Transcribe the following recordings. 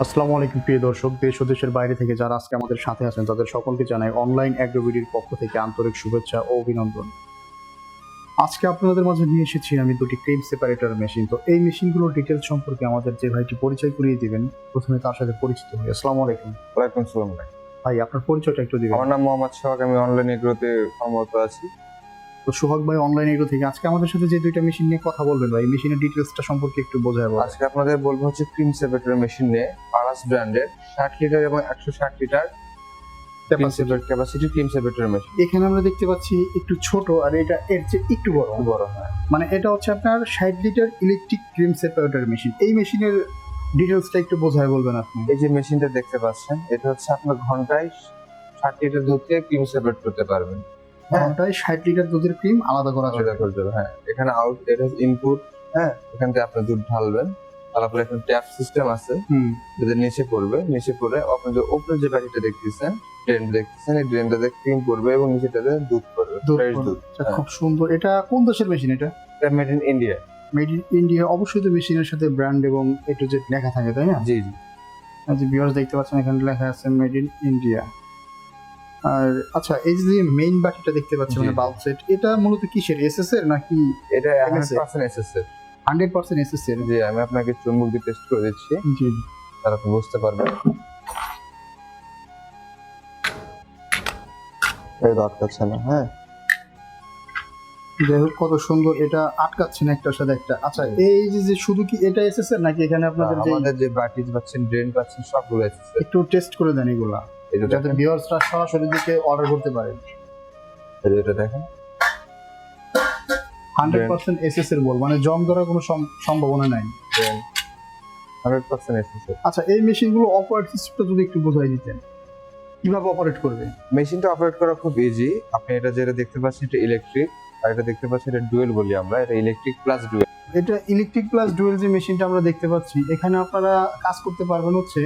আসসালামু আলাইকুম প্রিয় দর্শক, দেশ ও দেশের বাইরে থেকে যারা আজকে আমাদের সাথে আছেন তাদের সকলকে জানাই অনলাইন অ্যাগ্রোবিডির পক্ষ থেকে আন্তরিক শুভেচ্ছা ও অভিনন্দন। আজকে আপনাদের মাঝে নিয়ে এসেছি আমি দুটি ক্রিম সেপারেটর মেশিন। তো এই মেশিনগুলোর ডিটেলস সম্পর্কে আমাদের যে ভাইটি পরিচয় করিয়ে দিবেন, প্রথমে তার সাথে পরিচিত হই। আসসালামু আলাইকুম। ওয়ালাইকুম আসসালাম ভাই। ভাই, আপনার পরিচয়টা একটু দিবেন। আমার নাম মোহাম্মদ সোহাগ, আমি অনলাইন এগ্রোতে কর্মরত আছি। তো সোহাগ ভাই অনলাইন এগ্রো থেকে আজকে আমাদের সাথে যে দুইটা মেশিন নিয়ে কথা বলবেন ভাই, এই মেশিনের ডিটেলসটা সম্পর্কে একটু বোঝায় বলেন। আজকে আপনাদের বলবো হচ্ছে ক্রিম সেপারেটর মেশিন নিয়ে পারাস ব্র্যান্ডের 60 লিটার এবং 160 litre capacity cream separator machine. এখানে আমরা দেখতে পাচ্ছি একটু ছোট, আর এটা এর চেয়ে একটু বড়। হ্যাঁ। মানে এটা হচ্ছে আপনার 60 litre electric cream separator machine. এই মেশিনের ডিটেলসটা একটু বোঝায় বলবেন আপনি। এই যে মেশিনটা দেখতে পাচ্ছেন, এটা হচ্ছে আপনার ঘন্টায় 60 লিটার দুধকে ক্রিম সেপারেট করতে পারবেন। ঘন্টায় 60 লিটার দুধের ক্রিম আলাদা করা যাবে। আলাদা করে দেবে, হ্যাঁ। এখানে আউট, এটা ইনপুট, হ্যাঁ। এখান থেকে আপনি দুধ ঢালবেন, তারপরে একটা ট্যাপ সিস্টেম আছে, যেটা নিচে পড়বে। নিচে পড়ে আপনি যে উপরে যে বাটিটা দেখতেছেন, ড্রেন দেখতেছেন, এই ড্রেনটাতে ক্রিম পড়বে এবং নিচেটাতে দুধ পড়বে, ফ্রেশ দুধ। খুব সুন্দর। এটা কোন দেশের মেশিন? এটা made in India. Made in India. অবশ্যই তো মেশিনের সাথে ব্র্যান্ড এবং এ টু জেড লেখা থাকে, তাই না? জি জি। যে ভিউয়ার্স দেখতে পাচ্ছেন, এখানে লেখা আছে মেড ইন ইন্ডিয়া। আর আচ্ছা, এই যে মেইন বাটিটা দেখতে পাচ্ছেন, মানে বাল্ব সেট, এটা মূলত কিসের? এসএস এর নাকি? এটা 100% এসএস এর। 100% এসএস এর। জি, আমি আপনাকে চুম্বক দিয়ে টেস্ট করে দিচ্ছি, জি, তাহলে আপনি বুঝতে পারবেন। এই আটকাচ্ছে না, হ্যাঁ। যাই হোক, কত সুন্দর। এটা আটকাচ্ছে না একটার সাথে একটা। আচ্ছা, এই যে শুধু কি এটা এসএস এর নাকি এখানে আপনাদের আমাদের যে বাটি পাচ্ছেন, ড্রেন পাচ্ছেন, সবগুলো এসএস এর। একটু টেস্ট করে দেন এগুলা, যাতে ভিউয়ার্সরা সরাসরি দিকে অর্ডার করতে পারে। এটা দেখেন, 100% এসএস এর বল, মানে জং ধরার কোনো সম্ভাবনা নাই। 100% এসএস এর। আচ্ছা, এই মেশিনগুলো অপারেট সিস্টেমটা যদি একটু বোঝাই দিতেন, কিভাবে অপারেট করবে? মেশিনটা অপারেট করা খুব ইজি। আপনি এটা যেটা দেখতে পাচ্ছেন, এটা ইলেকট্রিক, আর এটা দেখতে পাচ্ছেন, এটা ডুয়েল বলি আমরা। এটা ইলেকট্রিক প্লাস ডুয়েল। এটা ইলেকট্রিক প্লাস ডুয়েল যে মেশিনটা আমরা দেখতে পাচ্ছি, এখানে আপনারা কাজ করতে পারবেন হচ্ছে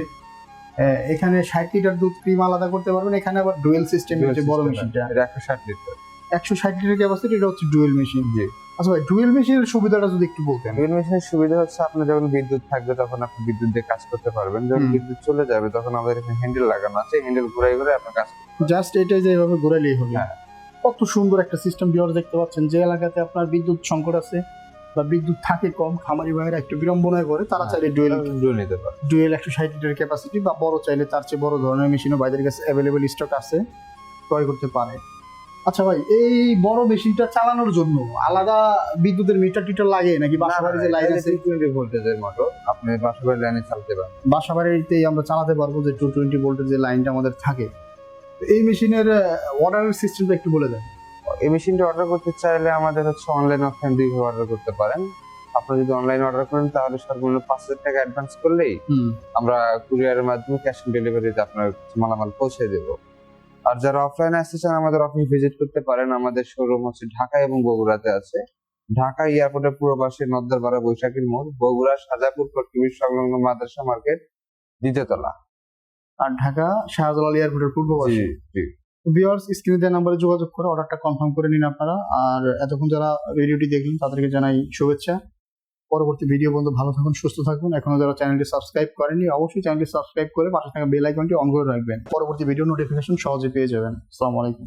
এখানে 60 লিটার দুধ ক্রিম আলাদা করতে পারবেন। এখানে আবার ডুয়েল সিস্টেম, যে বড় মেশিনটা, এটা 160 লিটার 160 লিটার ক্যাপাসিটি, এটা হচ্ছে ডুয়েল মেশিন। জি। আচ্ছা ভাই, ডুয়েল মেশিনের সুবিধাটা যদি একটু বলতেন। ডুয়েল মেশিনের সুবিধা হচ্ছে, আপনার যখন বিদ্যুৎ থাকবে তখন আপনি বিদ্যুৎ দিয়ে কাজ করতে পারবেন। যখন বিদ্যুৎ চলে যাবে তখন আমাদের এখানে হ্যান্ডেল লাগানো আছে, হ্যান্ডেল ঘুরাই ঘুরে আপনি কাজ করতে জাস্ট এটা যে এভাবে ঘোরালেই হবে। হ্যাঁ। কত সুন্দর একটা সিস্টেম। ভিউয়ার্স দেখতে পাচ্ছেন, যে এলাকাতে আপনার বিদ্যুৎ সংকট আছে বা বিদ্যুৎ থাকে কম, খামারি ভাইয়েরা একটু বিড়ম্বনায় করে, তারা চাইলে ডুয়েল নিতে পারে। ডুয়েল 160 লিটার ক্যাপাসিটি বা বড় চাইলে তার চেয়ে বড় ধরনের মেশিনও ভাইদের কাছে অ্যাভেলেবল স্টক আছে, ক্রয় করতে পারে। আচ্ছা ভাই, এই বড় মেশিনটা চালানোর জন্য আলাদা বিদ্যুতের মিটার টিটার লাগে নাকি বাসাবাড়ি যে লাইন আছে 220 ভোল্টেজের মোটর, আপনি বাসাবাড়ির লাইনে চালাতে পারেন। বাসাবাড়িতেই আমরা চালাতে পারবো, যে 220 ভোল্টের যে লাইনটা আমাদের থাকে? এই মেশিনের অর্ডারের সিস্টেমটা একটু বলে দেন। এই মেশিনটা অর্ডার করতে চাইলে আমাদের হচ্ছে অনলাইন অফলাইন দুইভাবে অর্ডার করতে পারেন। আপনি যদি অনলাইন অর্ডার করেন তাহলে সর্বনিম্ন 5,000 টাকা অ্যাডভান্স করলেই আমরা কুরিয়ারের মাধ্যমে ক্যাশ অন ডেলিভারিতে আপনার মালামাল পৌঁছে দেব। আর যারা অফলাইনে আসতে চান, আমাদের অফিস ভিজিট করতে পারেন। আমাদের শোরুম হচ্ছে ঢাকা এবং বগুড়াতে আছে। ঢাকা এয়ারপোর্টের পূর্ব পাশে নদ্দারপাড়া বৈশাখীর মোড়, বগুড়া সাজাপুর পট্টিবির সংলগ্ন মাদ্রাসা মার্কেট, দ্বিতীয় তলা। আর ঢাকা শাহজালাল এয়ারপোর্টের পূর্ব পাশে। জি। ভিউয়ার্স, স্ক্রিনে দেওয়া নম্বরে যোগাযোগ করে অর্ডারটা কনফার্ম করে নিন আপনারা। আর এতক্ষণ যারা ভিডিওটি দেখলেন তাদেরকে জানাই শুভেচ্ছা। পরবর্তী ভিডিও পর্যন্ত ভালো থাকুন, সুস্থ থাকুন। এখনো যারা চ্যানেলটি সাবস্ক্রাইব করেনি, অবশ্যই চ্যানেলটি সাবস্ক্রাইব করে পাশে থাকা বেল আইকনটি অন করে রাখবেন। পরবর্তী ভিডিও নোটিফিকেশন সহজে পেয়ে যাবেন। আসসালামু আলাইকুম।